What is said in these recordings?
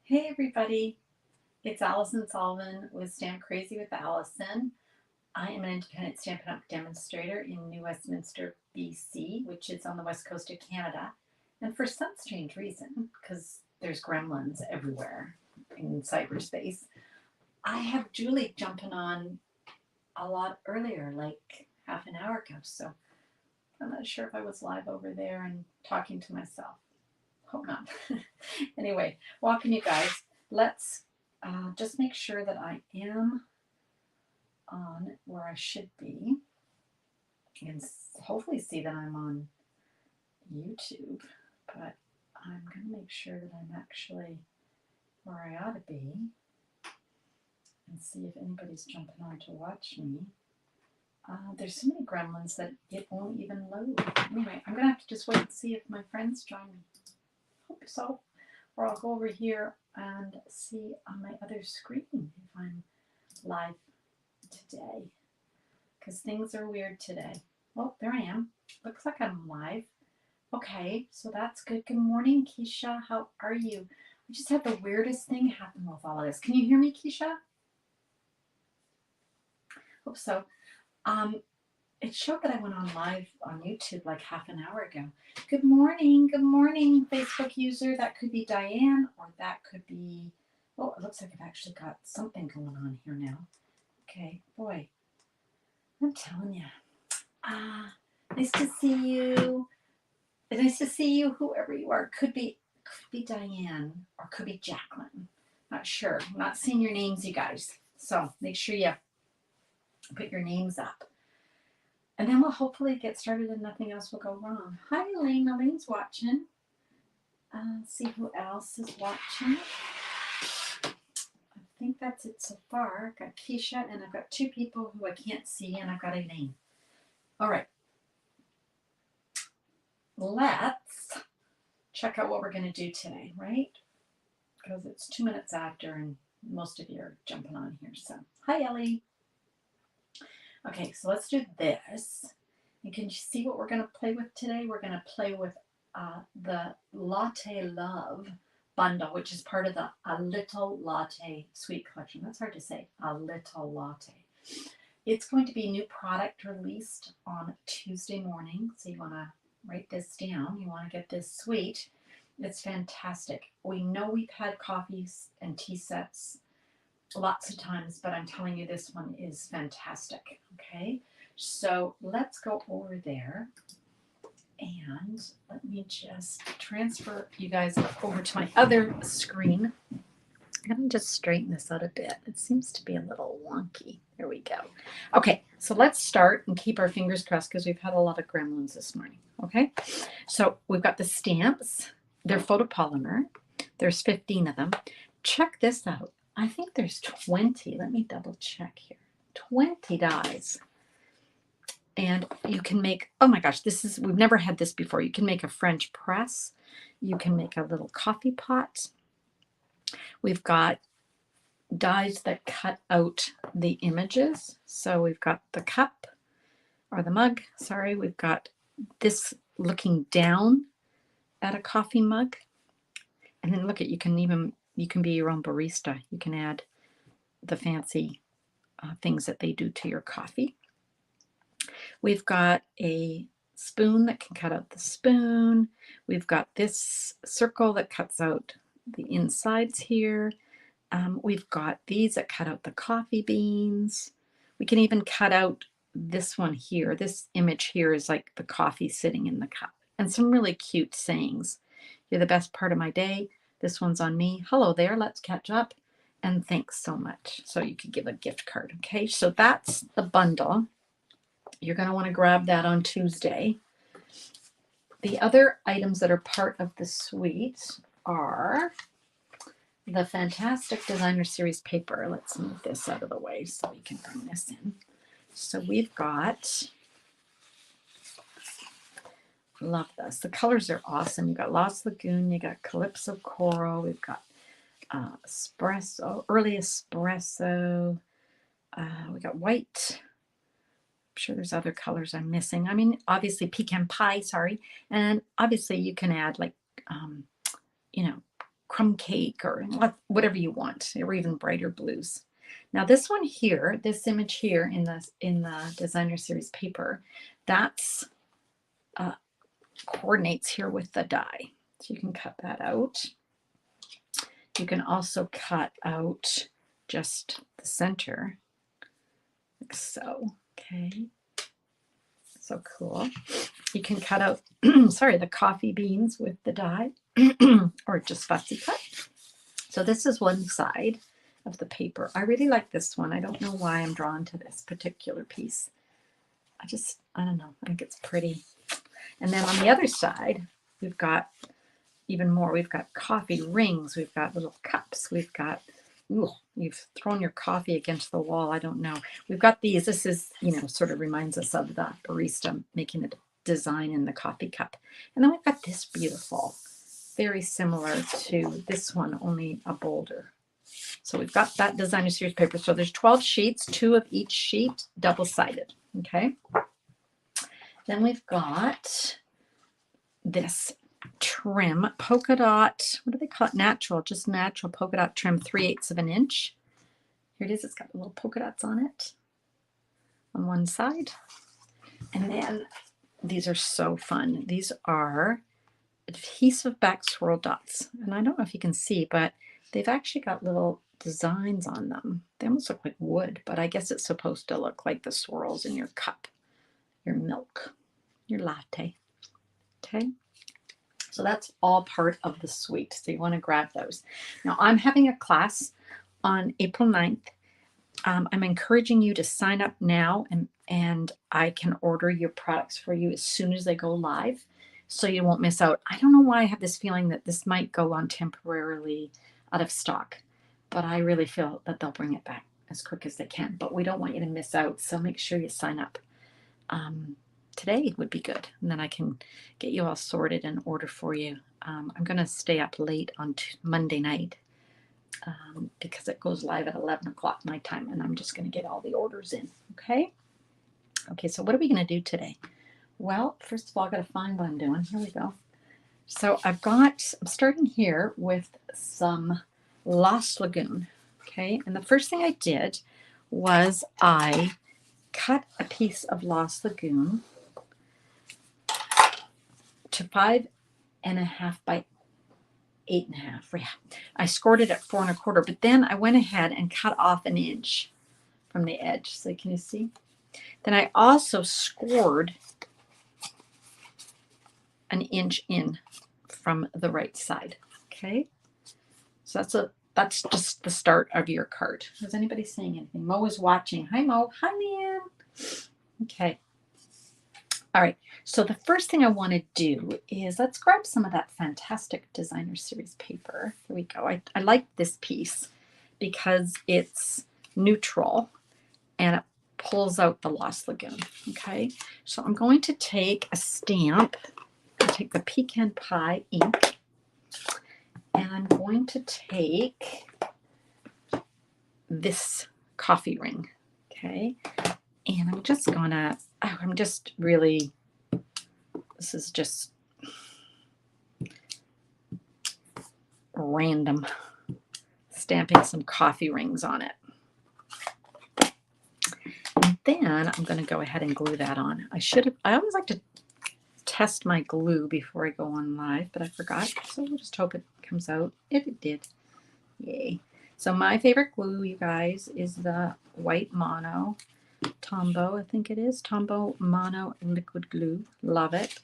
Hey everybody, it's Alison Sullivan with Stamp Crazy with Alison. I am an independent Stampin' Up! Demonstrator in New Westminster, BC, which is on the west coast of Canada. And for some strange reason, because there's gremlins everywhere in cyberspace, I have Julie jumping on a lot earlier, like half an hour ago. So I'm not sure if I was live over there and talking to myself. Hope not. Anyway, welcome you guys. Let's just make sure that I am on where I should be and hopefully see that I'm on YouTube, but I'm going to make sure that I'm actually where I ought to be and see if anybody's jumping on to watch me. There's so many gremlins that it won't even load. Anyway, I'm going to have to just wait and see if my friends join me. Hope so. Or I'll go over here and see on my other screen if I'm live today, because things are weird today. Oh, there I am. Looks like I'm live. Okay, so that's good. Good morning, Keisha. How are you? I just had the weirdest thing happen with all of this. Can you hear me, Keisha? Hope so. It showed that I went on live on YouTube like half an hour ago. Good morning, Facebook user. That could be Diane, or that could be, oh, it looks like I've actually got something going on here now. Okay, boy, I'm telling you. Nice to see you. Nice to see you, whoever you are. Could be Diane, or could be Jacqueline. Not sure. I'm not seeing your names, you guys. So make sure you put your names up. And then we'll hopefully get started and nothing else will go wrong. Hi, Elaine. Elaine's watching. See who else is watching. I think that's it so far. I've got Keisha, and I've got two people who I can't see, and I've got Elaine. All right. Let's check out what we're going to do today, right? Because it's 2 minutes after, and most of you are jumping on here. So, hi, Ellie. Okay, so let's do this. And can you see what we're going to play with today? We're going to play with the Latte Love bundle, which is part of the A Little Latte sweet collection. That's hard to say, A Little Latte. It's going to be new product released on Tuesday morning. So you want to write this down. You want to get this sweet. It's fantastic. We know we've had coffees and tea sets lots of times, but I'm telling you, this one is fantastic. Okay, so let's go over there, and let me just transfer you guys over to my other screen. I'm going to just straighten this out a bit. It seems to be a little wonky. There we go. Okay, so let's start and keep our fingers crossed because we've had a lot of gremlins this morning. Okay, so we've got the stamps. They're photopolymer. There's 15 of them. Check this out. I think there's 20. Let me double check here. 20 dies. And you can make, oh my gosh, we've never had this before. You can make a French press. You can make a little coffee pot. We've got dies that cut out the images. So we've got the cup, or the mug, sorry. We've got this looking down at a coffee mug. And then look at, you can be your own barista. You can add the fancy things that they do to your coffee. We've got a spoon that can cut out the spoon. We've got this circle that cuts out the insides here. We've got these that cut out the coffee beans. We can even cut out this one here. This image here is like the coffee sitting in the cup. And some really cute sayings. You're the best part of my day. This one's on me. Hello there. Let's catch up. And thanks so much. So you could give a gift card. Okay, so that's the bundle. You're going to want to grab that on Tuesday. The other items that are part of the suite are the Fantastic Designer Series paper. Let's move this out of the way so we can bring this in. So we've got, love this. The colors are awesome. You've got Lost Lagoon, you got Calypso Coral, we've got espresso, early espresso, we got white. I'm sure there's other colors I'm missing. I mean, obviously pecan pie, sorry. And obviously you can add like, crumb cake or whatever you want, or even brighter blues. Now this one here, this image here in the designer series paper, that's coordinates here with the die. So you can cut that out. You can also cut out just the center, like so. Okay, so cool. You can cut out, sorry, the coffee beans with the die, or just fussy cut. So this is one side of the paper. I really like this one. I don't know why I'm drawn to this particular piece. I don't know. I think it's pretty. And then on the other side, we've got even more. We've got coffee rings. We've got little cups. We've got, ooh, you've thrown your coffee against the wall. I don't know. We've got these. This is, sort of reminds us of the barista making a design in the coffee cup. And then we've got this beautiful, very similar to this one, only a bolder. So we've got that designer series paper. So there's 12 sheets, 2 of each sheet, double-sided. Okay. Then we've got this trim, polka dot, what do they call it? Natural, just natural polka dot trim, 3/8 of an inch. Here it is. It's got little polka dots on it on one side. And then these are so fun. These are adhesive back swirl dots. And I don't know if you can see, but they've actually got little designs on them. They almost look like wood, but I guess it's supposed to look like the swirls in your cup, your milk, your latte. Okay. So that's all part of the suite. So you want to grab those. Now I'm having a class on April 9th. I'm encouraging you to sign up now, and I can order your products for you as soon as they go live, so you won't miss out. I don't know why I have this feeling that this might go on temporarily out of stock, but I really feel that they'll bring it back as quick as they can. But we don't want you to miss out, so make sure you sign up. Today would be good, and then I can get you all sorted and order for you. I'm going to stay up late on Monday night because it goes live at 11 o'clock my time, and I'm just going to get all the orders in. Okay, so what are we going to do today? Well, first of all, I've got to find what I'm doing. Here we go. So I'm starting here with some Lost Lagoon. Okay, and the first thing I did was I cut a piece of Lost Lagoon to 5.5 by 8.5. Yeah. I scored it at 4 1/4, but then I went ahead and cut off an inch from the edge. So can you see? Then I also scored an inch in from the right side. Okay. So that's just the start of your card. Is anybody saying anything? Mo is watching. Hi, Mo. Hi, man. Okay. All right. So the first thing I want to do is let's grab some of that fantastic designer series paper. Here we go. I like this piece because it's neutral and it pulls out the Lost Lagoon. Okay. So I'm going to take a stamp. I'm going to take the Pecan Pie ink, and I'm going to take this coffee ring. Okay. And I'm just gonna, this is just random, stamping some coffee rings on it. And then I'm gonna go ahead and glue that on. I always like to test my glue before I go on live, but I forgot. So we'll just hope it comes out. It did. Yay. So my favorite glue, you guys, is the white mono. Tombow, I think it is. Tombow Mono Liquid Glue. Love it.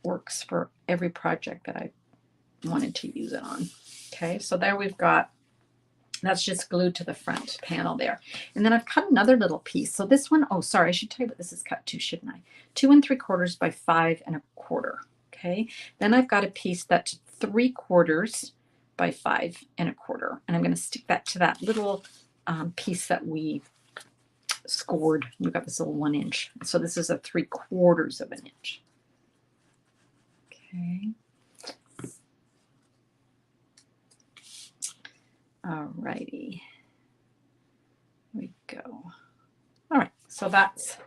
Works for every project that I wanted to use it on. Okay, so there we've got, that's just glued to the front panel there. And then I've cut another little piece. So this one, oh, sorry, I should tell you what this is cut to, shouldn't I? 2 3/4 by 5 1/4. Okay, then I've got a piece that's 3/4 by 5 1/4. And I'm going to stick that to that little piece that we scored. We've got this little 1 inch. So this is a 3/4 of an inch. Okay. All righty. Here we go. All right. So that's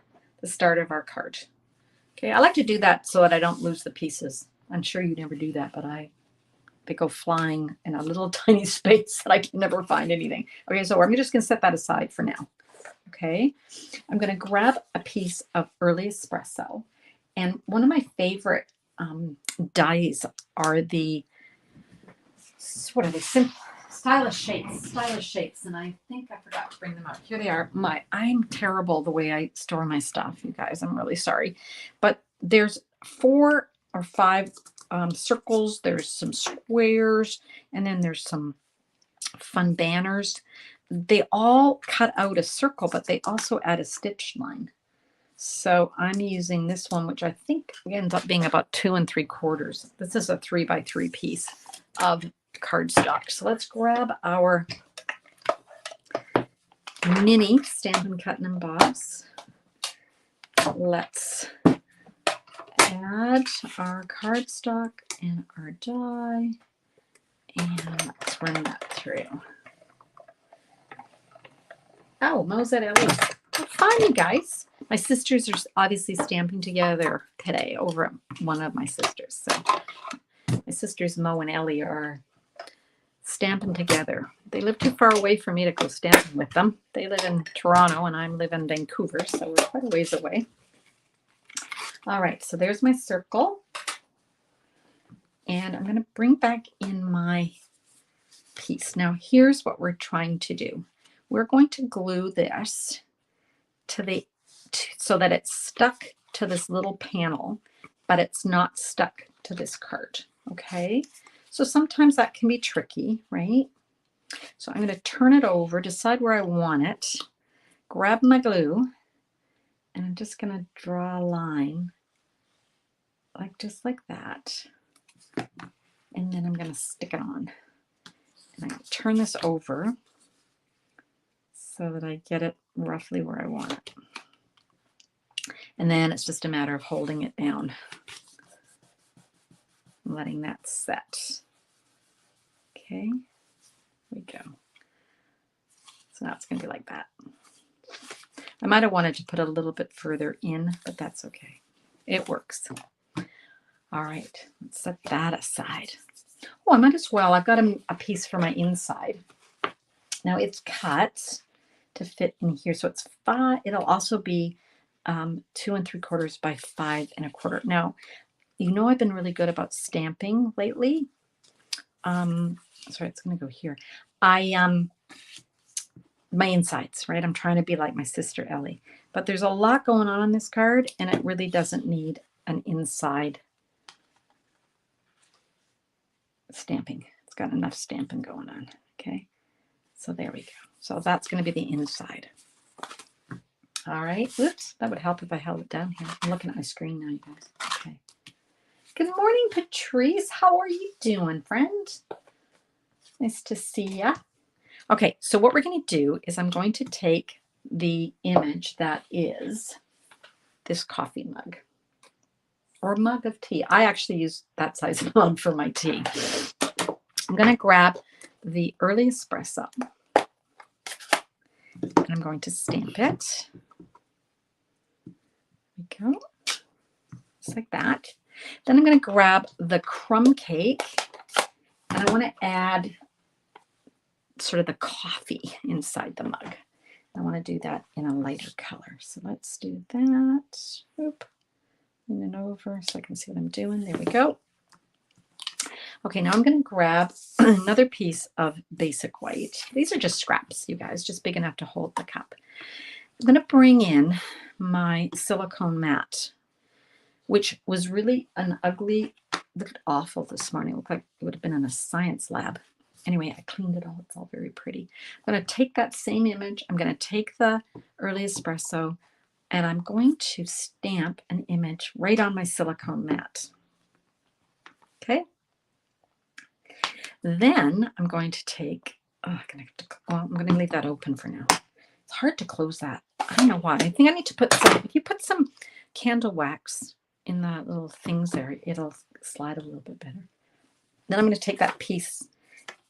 the start of our card. Okay. I like to do that so that I don't lose the pieces I'm sure you never do that, but they go flying in a little tiny space that I can never find anything. Okay, so I'm just going to set that aside for now. Okay, I'm going to grab a piece of early espresso. And one of my favorite dyes are the, what are they? Stylish shapes. And I think I forgot to bring them out. Here they are. I'm terrible the way I store my stuff, you guys. I'm really sorry. But there's 4 or 5 circles. There's some squares. And then there's some fun banners. They all cut out a circle, but they also add a stitch line. So I'm using this one, which I think ends up being about 2 3/4. This is a 3x3 piece of cardstock. So let's grab our mini Stampin' Cut and Emboss. Let's add our cardstock and our die, and let's run that through. Oh, Mosette Ellie. Oh, fun, you guys. My sisters are obviously stamping together today over at one of my sisters. So my sisters Mo and Ellie are stamping together. They live too far away for me to go stamping with them. They live in Toronto and I live in Vancouver, so we're quite a ways away. All right, so there's my circle. And I'm going to bring back in my piece. Now, here's what we're trying to do. We're going to glue this so that it's stuck to this little panel, but it's not stuck to this card. Okay, so sometimes that can be tricky, right? So I'm going to turn it over, decide where I want it, grab my glue, and I'm just going to draw a line just like that. And then I'm going to stick it on. And I'm going to turn this over so that I get it roughly where I want it. And then it's just a matter of holding it down, letting that set. Okay, here we go. So now it's going to be like that. I might have wanted to put a little bit further in, but that's okay. It works. All right, let's set that aside. Oh, I might as well. I've got a piece for my inside. Now it's cut to fit in here. So it's 5. It'll also be 2 3/4 by 5 1/4. Now, you know I've been really good about stamping lately. Sorry, it's going to go here. My insides, right? I'm trying to be like my sister Ellie. But there's a lot going on this card, and it really doesn't need an inside stamping. It's got enough stamping going on. Okay, so there we go. So that's going to be the inside. All right. Oops, that would help if I held it down here. I'm looking at my screen now, you guys. Okay. Good morning, Patrice. How are you doing, friend? Nice to see ya. Okay, so what we're going to do is I'm going to take the image that is this coffee mug or mug of tea. I actually use that size mug for my tea. I'm going to grab the early espresso and I'm going to stamp it. There we go. Just like that. Then I'm going to grab the crumb cake and I want to add sort of the coffee inside the mug. I want to do that in a lighter color. So let's do that. Oop. Lean it over so I can see what I'm doing. There we go. Okay, now I'm going to grab another piece of basic white. These are just scraps, you guys, just big enough to hold the cup. I'm going to bring in my silicone mat, which was really an ugly, looked awful this morning. It looked like it would have been in a science lab. Anyway, I cleaned it all. It's all very pretty. I'm going to take that same image. I'm going to take the early espresso and I'm going to stamp an image right on my silicone mat. Okay. Then I'm going to take, I'm going to leave that open for now. It's hard to close that. I don't know why. I think I need to put some, if you put some candle wax in the little things there, it'll slide a little bit better. Then I'm going to take that piece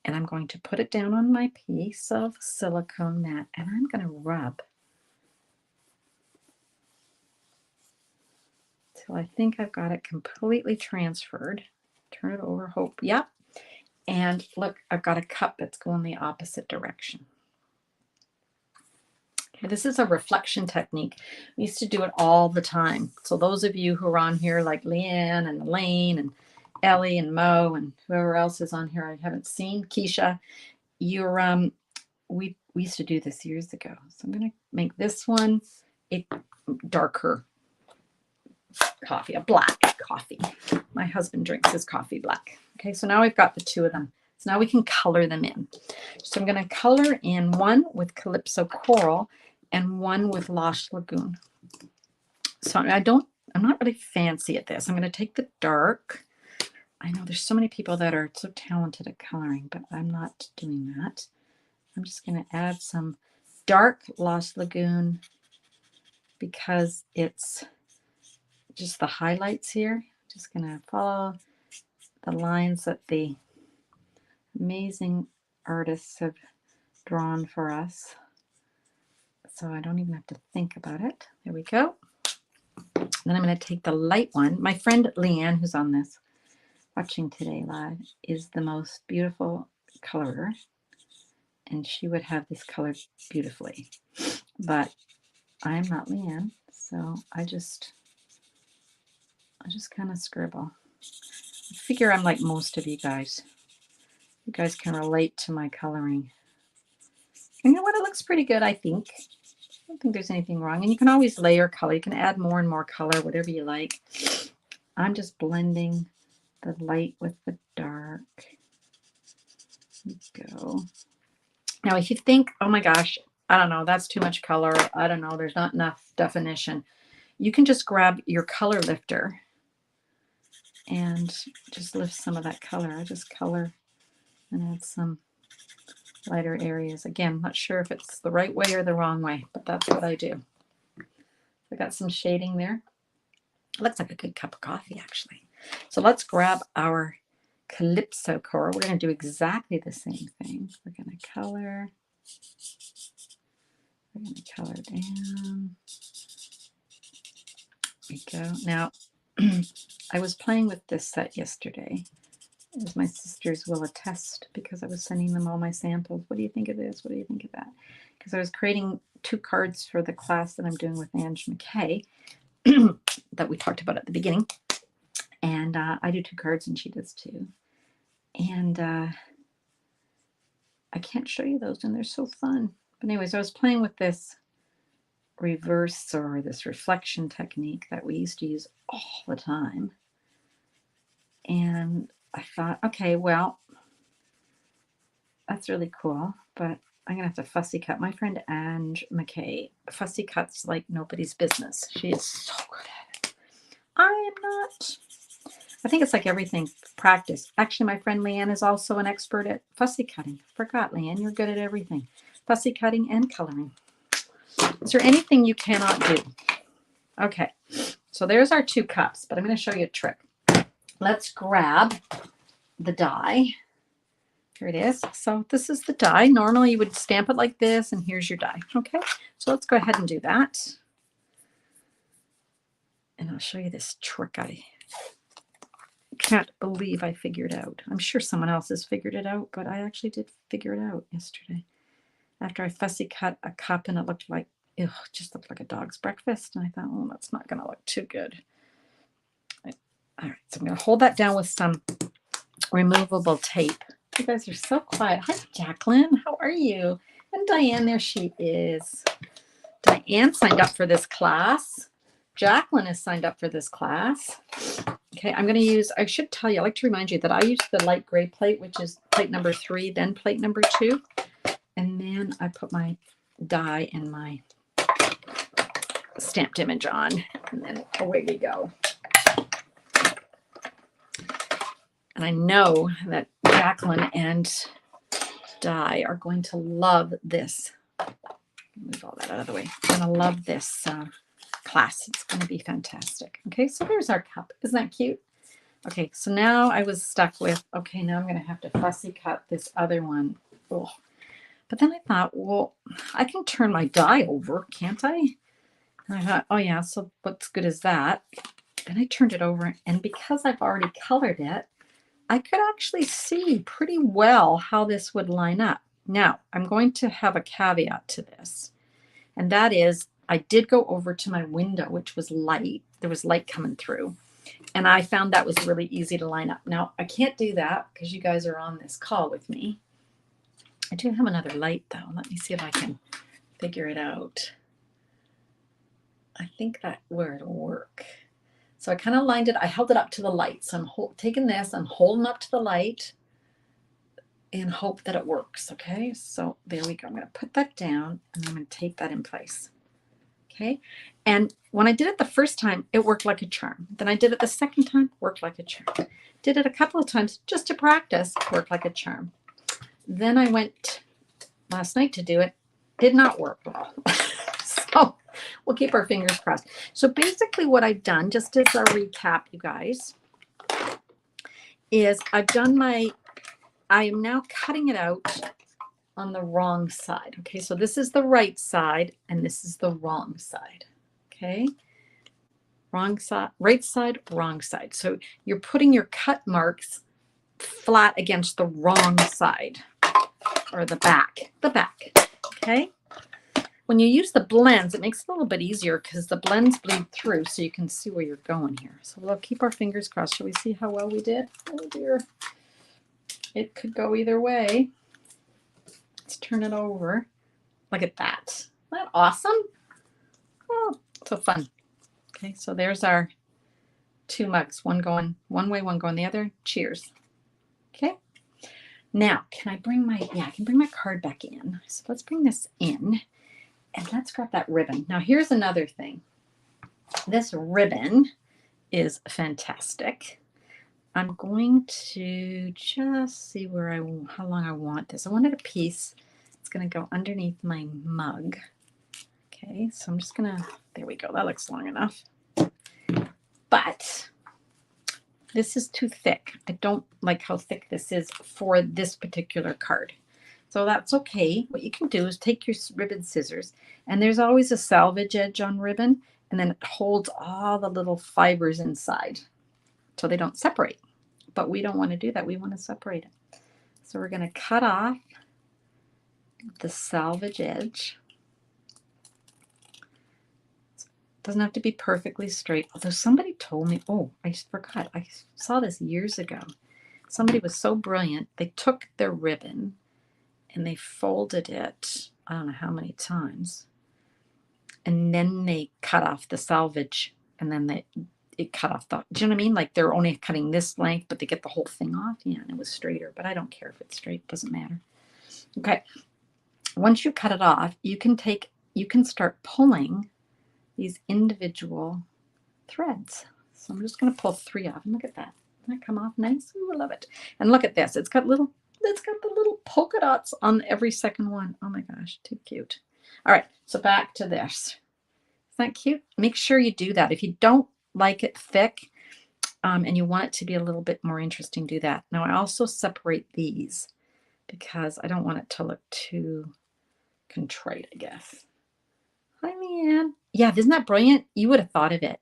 and I'm going to put it down on my piece of silicone mat and I'm going to rub till I think I've got it completely transferred. Turn it over, hope, yep. And look, I've got a cup that's going the opposite direction. Okay, this is a reflection technique. We used to do it all the time. So those of you who are on here, like Leanne and Elaine and Ellie and Mo and whoever else is on here I haven't seen, Keisha, you're we used to do this years ago. So I'm going to make this one a darker coffee, a black coffee. My husband drinks his coffee black. Okay, so now we've got the two of them. So now we can color them in. So I'm going to color in one with Calypso Coral and one with Lost Lagoon. So I'm not really fancy at this. I'm going to take the dark. I know there's so many people that are so talented at coloring, but I'm not doing that. I'm just going to add some dark Lost Lagoon because it's just the highlights here. Just going to follow the lines that the amazing artists have drawn for us. So I don't even have to think about it. There we go. Then I'm going to take the light one. My friend Leanne, who's on this, watching today live, is the most beautiful colorer. And she would have this colored beautifully. But I'm not Leanne, so I just kind of scribble. I figure I'm like most of you guys. You guys can relate to my coloring. And you know what? It looks pretty good, I think. I don't think there's anything wrong. And you can always layer color. You can add more and more color, whatever you like. I'm just blending the light with the dark. There we go. Now, if you think, oh my gosh, I don't know, that's too much color. I don't know, there's not enough definition. You can just grab your color lifter and just lift some of that color. I just color and add some lighter areas. Again, not sure if it's the right way or the wrong way, but that's what I do. I got some shading there. It looks like a good cup of coffee, actually. So let's grab our Calypso Coral. We're going to do exactly the same thing. We're going to color. We're going to color down. There we go. Now, I was playing with this set yesterday, as my sisters will attest, because I was sending them all my samples. What do you think of this? What do you think of that? Because I was creating 2 cards for the class that I'm doing with Ange McKay that we talked about at the beginning. And I do 2 cards and she does 2. And I can't show you those, and they're so fun. But anyways, I was playing with this reverse or this reflection technique that we used to use all the time. And I thought, okay, well, that's really cool, but I'm going to have to fussy cut. My friend Ange McKay fussy cuts like nobody's business. She is so good at it. I am not. I think it's like everything, practice. Actually, my friend Leanne is also an expert at fussy cutting. Forgot, Leanne, you're good at everything. Fussy cutting and coloring. Is there anything you cannot do? Okay, so there's our 2 cups, but I'm going to show you a trick. Let's grab the die. Here it is. So this is the die. Normally you would stamp it like this, and here's your die. Okay, so let's go ahead and do that. And I'll show you this trick I can't believe I figured out. I'm sure someone else has figured it out, but I actually did figure it out yesterday. After I fussy cut a cup and it looked like, it just looked like a dog's breakfast. And I thought, oh, that's not going to look too good. All right, so I'm going to hold that down with some removable tape. You guys are so quiet. Hi, Jacqueline. How are you? And Diane, there she is. Diane signed up for this class. Jacqueline is signed up for this class. Okay, I'm going to use, I should tell you, I like to remind you that I use the light gray plate, which is plate number 3, then plate number 2. And then I put my die and my stamped image on, and then away we go. And I know that Jacqueline and Di are going to love this. Move all that out of the way. I'm going to love this class. It's going to be fantastic. Okay, so there's our cup. Isn't that cute? Okay, so now I was stuck with, okay, now I'm going to have to fussy cut this other one. Ugh. But then I thought, well, I can turn my die over, can't I? And I thought, oh yeah, so what's good is that? then I turned it over, and because I've already colored it, I could actually see pretty well how this would line up. Now, I'm going to have a caveat to this, and that is I did go over to my window, which was light. There was light coming through, and I found that was really easy to line up. Now, I can't do that because you guys are on this call with me. I do have another light, though. Let me see if I can figure it out. I think that's where it'll work. So I kind of lined it. I held it up to the light. So I'm taking this, I'm holding up to the light and hope that it works. Okay, so there we go. I'm going to put that down and I'm going to tape that in place. Okay, and when I did it the first time, it worked like a charm. Then I did it the second time, worked like a charm. Did it a couple of times just to practice, worked like a charm. Then I went last night to do it, did not work well. So we'll keep our fingers crossed. So basically what I've done, just as a recap, you guys, is I am now cutting it out on the wrong side. Okay, so this is the right side and this is the wrong side. Okay, wrong side, right side, wrong side. So you're putting your cut marks flat against the wrong side, or the back. Okay. When you use the blends, it makes it a little bit easier because the blends bleed through so you can see where you're going here. So we'll keep our fingers crossed. Shall we see how well we did? Oh dear. It could go either way. Let's turn it over. Look at that. Isn't that awesome? Oh, so fun. Okay, so there's our two mugs. One going one way, one going the other. Cheers. Okay. Now, can I bring my, I can bring my card back in. So let's bring this in. And let's grab that ribbon. Now, here's another thing. This ribbon is fantastic. I'm going to just see how long I want this. I wanted a piece. It's going to go underneath my mug. Okay, so I'm just going to, there we go. That looks long enough. But this is too thick. I don't like how thick this is for this particular card. So that's okay. What you can do is take your ribbon scissors, and there's always a salvage edge on ribbon, and then it holds all the little fibers inside so they don't separate. But we don't want to do that. We want to separate it. So we're going to cut off the salvage edge. It doesn't have to be perfectly straight, although somebody told me, oh, I forgot. I saw this years ago. Somebody was so brilliant. They took their ribbon and they folded it, I don't know how many times, and then they cut off the salvage, and then it cut off the, do you know what I mean? Like they're only cutting this length, but they get the whole thing off. Yeah, and it was straighter, but I don't care if it's straight, doesn't matter. Okay, once you cut it off, you can start pulling these individual threads. So I'm just going to pull 3 off, and look at that. Doesn't that come off nice? Ooh, I love it. And look at this. It's got the little polka dots on every second one. Oh my gosh, too cute. All right, so back to this. Isn't that cute? Make sure you do that. If you don't like it thick and you want it to be a little bit more interesting, do that. Now I also separate these because I don't want it to look too contrite, I guess. Hi, Leanne. Yeah, isn't that brilliant? You would have thought of it,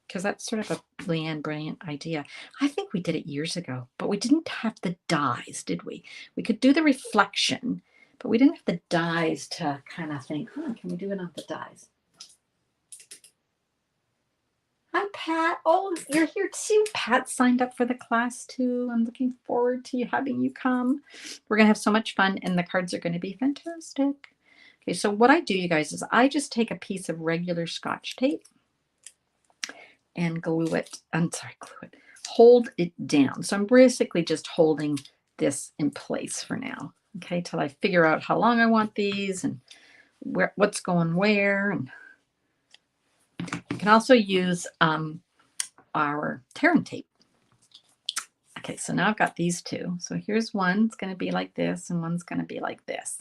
because that's sort of a Leanne brilliant idea. I think we did it years ago, but we didn't have the dies, did we? We could do the reflection, but we didn't have the dies to kind of think, can we do it on the dies? Hi, Pat. Oh, you're here too. Pat signed up for the class too. I'm looking forward to having you come. We're going to have so much fun, and the cards are going to be fantastic. Okay, so what I do, you guys, is I just take a piece of regular Scotch tape and glue it. Hold it down. So I'm basically just holding this in place for now, okay, till I figure out how long I want these and what's going where. And you can also use our Terran tape. Okay, so now I've got these two. So here's one. It's going to be like this, and one's going to be like this.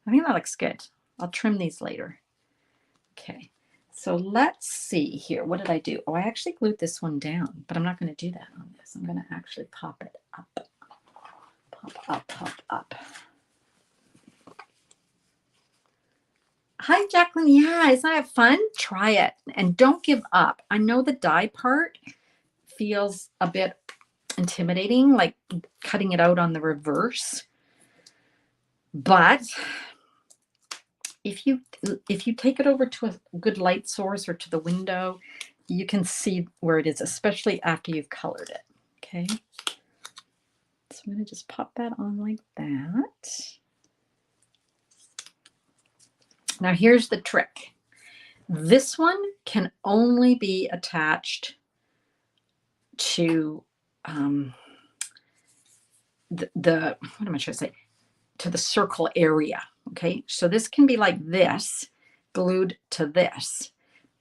I think that looks good. I'll trim these later. Okay. So let's see here. What did I do? Oh, I actually glued this one down, but I'm not going to do that on this. I'm going to actually pop it up. Pop up, pop up. Hi, Jacqueline. Yeah, isn't that fun? Try it and don't give up. I know the die part feels a bit intimidating, like cutting it out on the reverse. But if you take it over to a good light source or to the window, you can see where it is, especially after you've colored it. Okay. So I'm going to just pop that on like that. Now here's the trick. This one can only be attached to the what am I trying to say? To the circle area. Okay, so this can be like this, glued to this,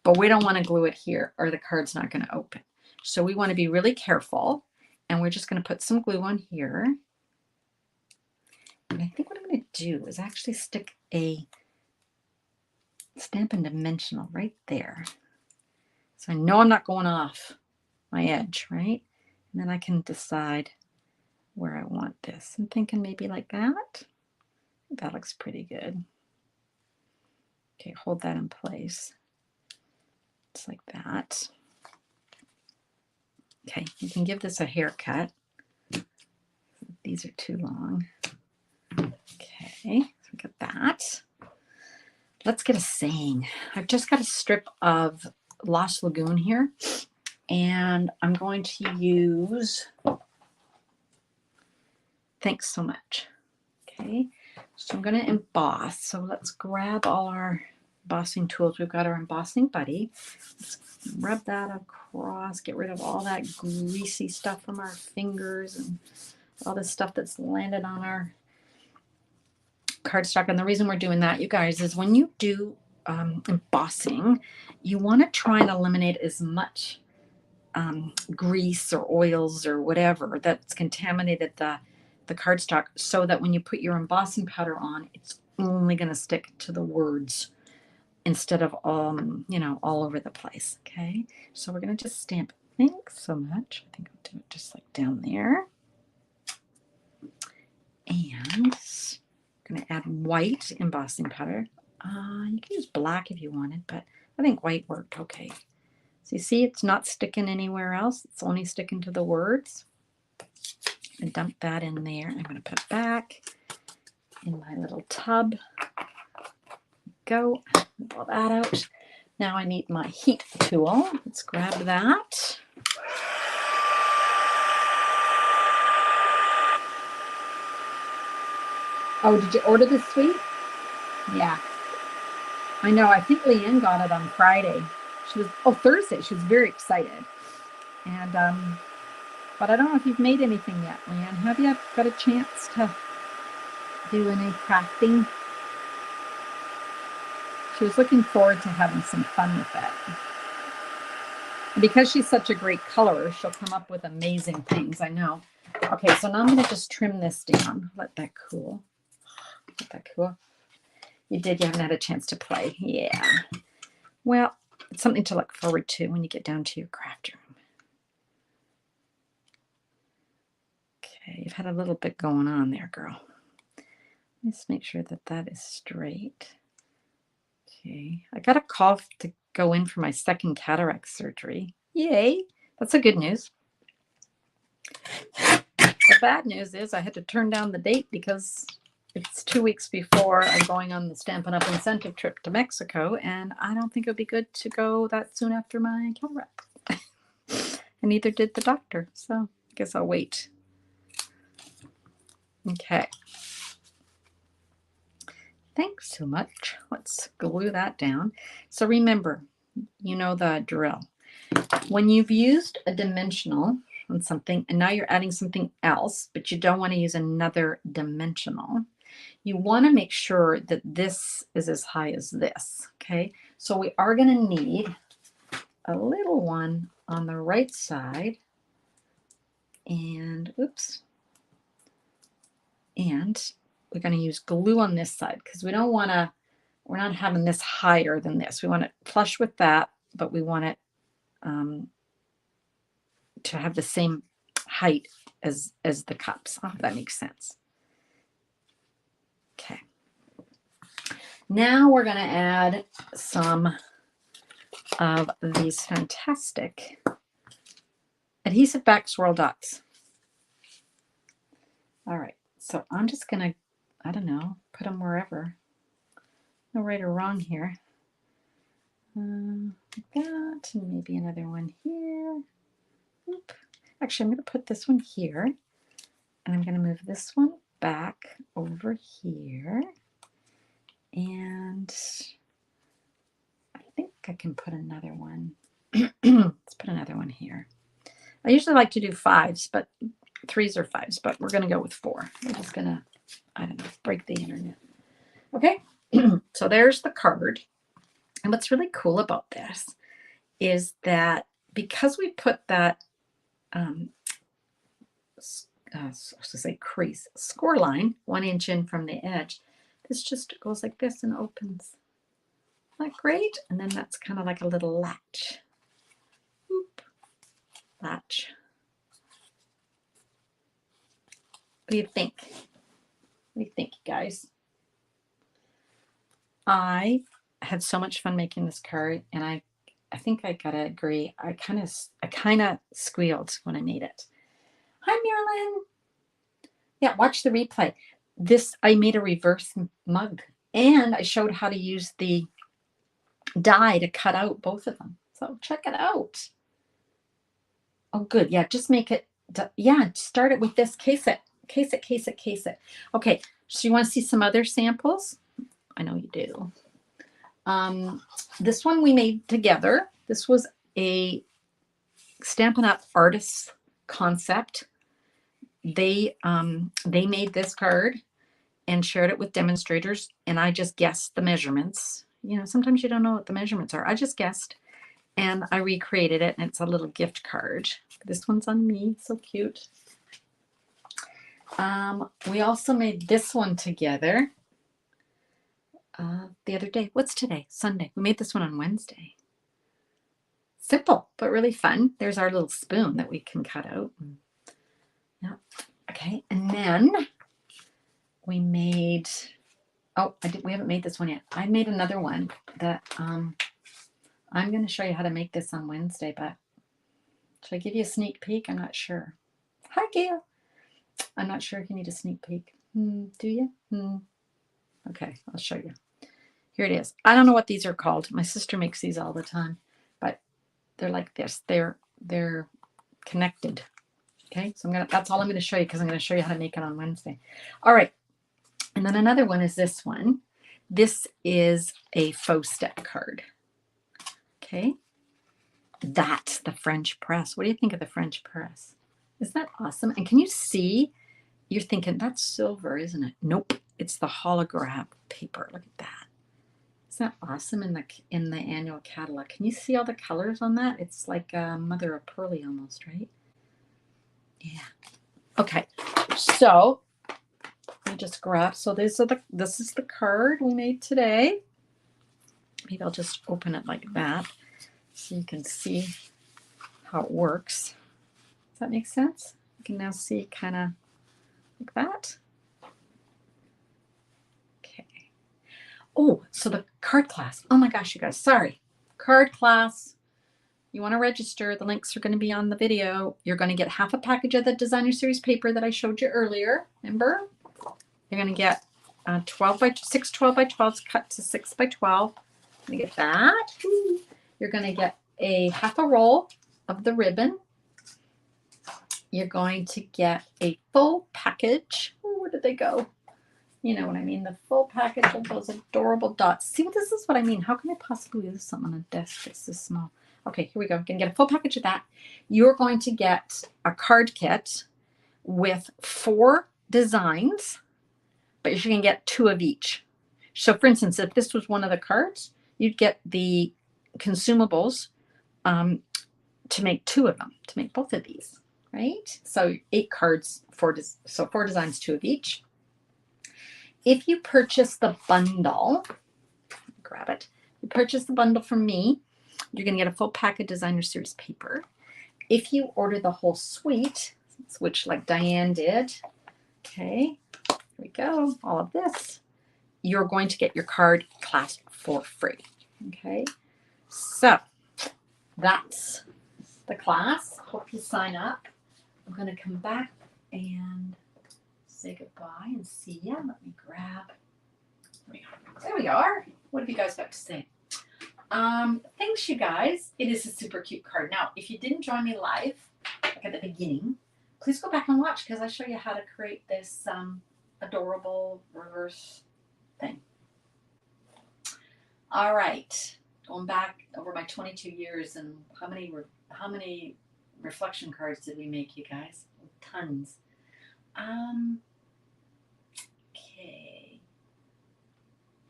but we don't want to glue it here or the card's not going to open. So we want to be really careful, and we're just going to put some glue on here. And I think what I'm going to do is actually stick a Stampin' Dimensional right there. So I know I'm not going off my edge, right? And then I can decide where I want this. I'm thinking maybe like that. That looks pretty good. Okay, hold that in place. Just like that. Okay, you can give this a haircut. These are too long. Okay, so we got that. Let's get a saying. I've just got a strip of Lost Lagoon here, and I'm going to use thanks so much. Okay, so I'm going to emboss. So let's grab all our embossing tools. We've got our embossing buddy. Let's rub that across, get rid of all that greasy stuff from our fingers and all this stuff that's landed on our cardstock. And the reason we're doing that, you guys, is when you do embossing, you want to try and eliminate as much grease or oils or whatever that's contaminated the cardstock, so that when you put your embossing powder on, it's only going to stick to the words instead of all over the place. Okay, so we're going to just stamp. Thanks so much. I think I'll do it just like down there. And I'm going to add white embossing powder. You can use black if you wanted, but I think white worked okay. So you see it's not sticking anywhere else. It's only sticking to the words. And dump that in there. I'm going to put it back in my little tub. Go. Pull that out. Now I need my heat tool. Let's grab that. Oh, did you order this sweet? Yeah. I know. I think Leanne got it on Friday. Thursday. She was very excited. And but I don't know if you've made anything yet, Leanne. Have you got a chance to do any crafting? She was looking forward to having some fun with it. And because she's such a great colorer, she'll come up with amazing things, I know. Okay, so now I'm going to just trim this down. Let that cool. Let that cool. You haven't had a chance to play. Yeah. Well, it's something to look forward to when you get down to your craft room. Okay, you've had a little bit going on there, girl. Let's make sure that that is straight. Okay, I got a call to go in for my second cataract surgery. Yay, that's a good news. The bad news is I had to turn down the date because it's 2 weeks before I'm going on the Stampin' Up! Incentive trip to Mexico, and I don't think it would be good to go that soon after my cataract. And neither did the doctor, so I guess I'll wait. Okay. Thanks so much. Let's glue that down. So remember, you know the drill. When you've used a dimensional on something and now you're adding something else, but you don't want to use another dimensional, you want to make sure that this is as high as this. Okay, so we are going to need a little one on the right side, and oops, and we're going to use glue on this side because we don't want to, we're not having this higher than this. We want it flush with that, but we want it to have the same height as the cups. I hope that makes sense. Okay. Now we're going to add some of these fantastic adhesive back swirl dots. All right, so I'm just going to, I don't know, put them wherever. No right or wrong here. Like that, and maybe another one here. Oop. Actually, I'm going to put this one here, and I'm going to move this one back over here. And I think I can put another one. Let's put another one here. I usually like to do 5s, but 3s or 5s, but we're going to go with 4. We're just going to, I don't know, break the internet. Okay, so there's the card. And what's really cool about this is that because we put that, crease, score line 1 inch in from the edge, this just goes like this and opens. Isn't that great? And then that's kind of like a little latch. Oop. Latch. What do you think? What do you think, guys? I had so much fun making this card, and I think I gotta agree. I kind of squealed when I made it. Hi, Marilyn. Yeah, watch the replay. This, I made a reverse mug, and I showed how to use the die to cut out both of them. So check it out. Oh, good. Yeah, just make it. Yeah, start it with this. Case it. Okay, so you want to see some other samples? I know you do. This one we made together. This was a Stampin' Up! Artist's concept. They made this card and shared it with demonstrators, and I just guessed the measurements. You know, sometimes you don't know what the measurements are. I just guessed, and I recreated it, and it's a little gift card. This one's on me. So cute. We also made this one together the other day. What's today? Sunday. We made this one on Wednesday. Simple, but really fun. There's our little spoon that we can cut out. Yeah. Okay. And then we made, we haven't made this one yet. I made another one that I'm going to show you how to make this on Wednesday, but should I give you a sneak peek? I'm not sure. Hi, Gail. I'm not sure if you need a sneak peek. Do you? Okay, I'll show you. Here it is. I don't know what these are called. My sister makes these all the time, but they're like this. They're connected. Okay, so that's all I'm going to show you, because I'm going to show you how to make it on Wednesday. All right, and then another one is this one. This is a faux step card. Okay, that's the French press. What do you think of the French press? Isn't that awesome? And can you see? You're thinking, that's silver, isn't it? Nope, it's the holograph paper. Look at that. Isn't that awesome in the annual catalog? Can you see all the colors on that? It's like mother of pearly almost, right? Yeah. Okay, so let me just grab. So this is the card we made today. Maybe I'll just open it like that so you can see how it works. Does that make sense? You can now see kind of like that. Okay. Oh, so the card class. Oh my gosh, you guys, sorry. Card class. You want to register. The links are going to be on the video. You're going to get half a package of the Designer Series paper that I showed you earlier. Remember? You're going to get 6 12 by 12s cut to 6 by 12. You're going to get that. You're going to get a half a roll of the ribbon. You're going to get a full package. Oh, where did they go? You know what I mean. The full package of those adorable dots. See, this is what I mean. How can I possibly use something on a desk that's this small? Okay, here we go. You're going to get a full package of that. You're going to get a card kit with 4 designs, but you're going to get 2 of each. So, for instance, if this was one of the cards, you'd get the consumables to make 2 of them, to make both of these. Right? So 8 cards, 4 designs, 2 of each. If you purchase the bundle, grab it. You purchase the bundle from me, you're going to get a full pack of Designer Series paper. If you order the whole suite, which like Diane did, okay, here we go, all of this, you're going to get your card class for free. Okay, so that's the class. Hope you sign up. I'm going to come back and say goodbye and see ya. Let me grab. There we are. What have you guys got to say? Thanks, you guys. It is a super cute card. Now, if you didn't join me live, like at the beginning, please go back and watch because I show you how to create this adorable reverse thing. All right, going back over my 22 years and how many reflection cards did we make, you guys? Tons. Okay.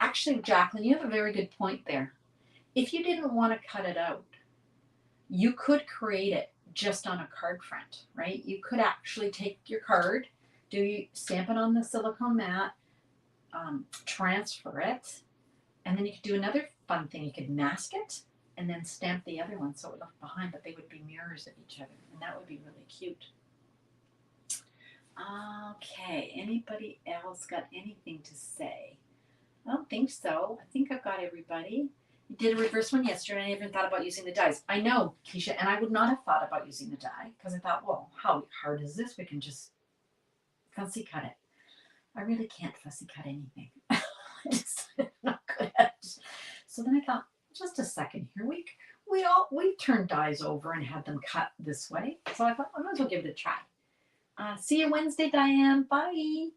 Actually, Jacqueline, you have a very good point there. If you didn't want to cut it out, you could create it just on a card front, right? You could actually take your card, stamp it on the silicone mat, transfer it, and then you could do another fun thing. You could mask it and then stamp the other one so it looked behind, but they would be mirrors of each other, and that would be really cute. Okay, anybody else got anything to say? I don't think so. I think I've got everybody. You did a reverse one yesterday, and I even thought about using the dies. I know, Keisha, and I would not have thought about using the die because I thought, well, how hard is this? We can just fussy cut it. I really can't fussy cut anything. I'm not good at it. So then I thought, just a second here. We turned dies over and had them cut this way. So I thought, I might as well give it a try. See you Wednesday, Diane. Bye.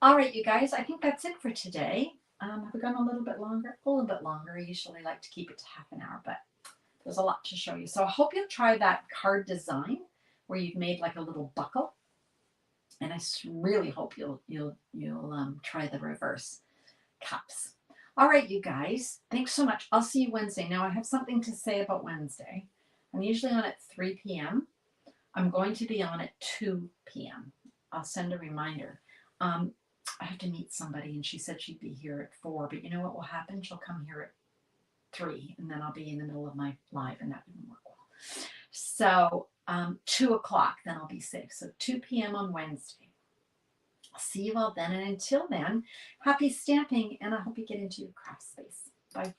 All right, you guys. I think that's it for today. Have we gone a little bit longer? A little bit longer. I usually like to keep it to half an hour, but there's a lot to show you. So I hope you'll try that card design where you've made like a little buckle. And I really hope you'll try the reverse cups. All right, you guys. Thanks so much. I'll see you Wednesday. Now I have something to say about Wednesday. I'm usually on at 3 p.m. I'm going to be on at 2 p.m. I'll send a reminder. I have to meet somebody, and she said she'd be here at 4, but you know what will happen? She'll come here at 3, and then I'll be in the middle of my live, and that wouldn't work well. So 2 o'clock, then I'll be safe. So 2 p.m. on Wednesday. I'll see you all then, and until then, happy stamping, and I hope you get into your craft space. Bye for now.